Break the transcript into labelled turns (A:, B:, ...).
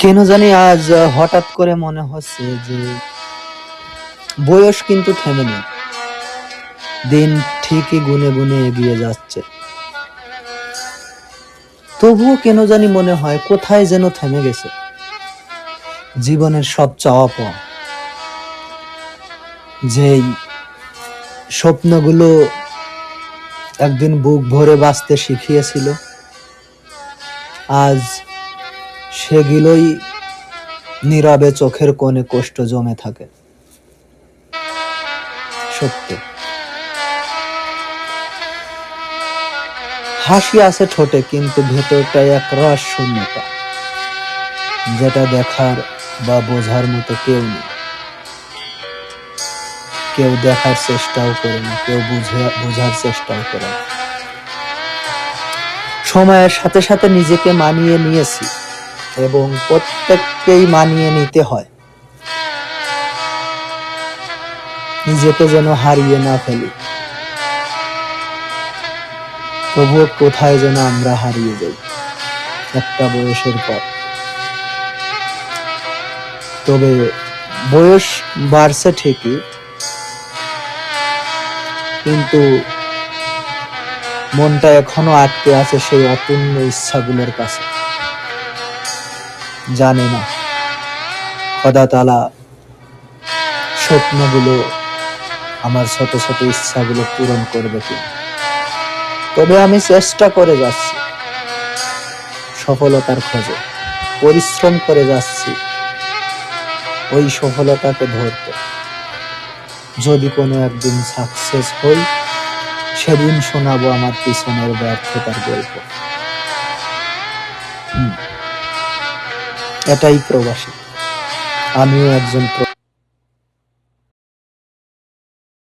A: কেন জানি আজ হঠাৎ করে মনে হচ্ছে যে বয়স কিন্তু থেমে নেই। দিন ঠিকই গুনে গুনে এগিয়ে যাচ্ছে, তবুও কেন জানি মনে হয় কোথায় যেন থেমে গেছে জীবনের সব চাওয়া পাওয়া। যেই স্বপ্নগুলো একদিন বুক ভরে বাঁচতে শিখিয়েছিল, আজ সেগুলোই নীরবে চোখের কোণে কষ্ট জমে থাকে। সত্য, হাসি আছে ঠোঁটে, কিন্তু ভেতরটায় এক রস শূন্যতা, যেটা দেখার বা বোঝার মতো কেউ নেই। কেউ দেখার চেষ্টাও করে না, কেউ বোঝার চেষ্টাও করে না। সময়ের সাথে সাথে নিজেকে মানিয়ে নিয়েছি, এবং প্রত্যেককেই মানিয়ে নিতে হয়, নিজেকে যেন হারিয়ে না ফেলি। তবুও কোথায় যেন আমরা হারিয়ে যাই একটা বয়সের পর। তবে বয়স বাড়ছে ঠিকই, কিন্তু মনটা এখনো আটকে আছে সেই অপূর্ণ ইচ্ছাগুলোর কাছে। জানি না খোদা তাআলা স্বপ্নগুলো, আমার ছোট ছোট ইচ্ছাগুলো পূরণ করবে কি। তবে আমি চেষ্টা করে যাচ্ছি সফলতার খোঁজে, পরিশ্রম করে যাচ্ছি ওই সফলতাকে ধরতে। যদি কোনো একদিন সাকসেস হই, সেদিন শোনাবো আমার পিছনের ব্যর্থতার গল্প। এটাই প্রবাসী, আমিও একজন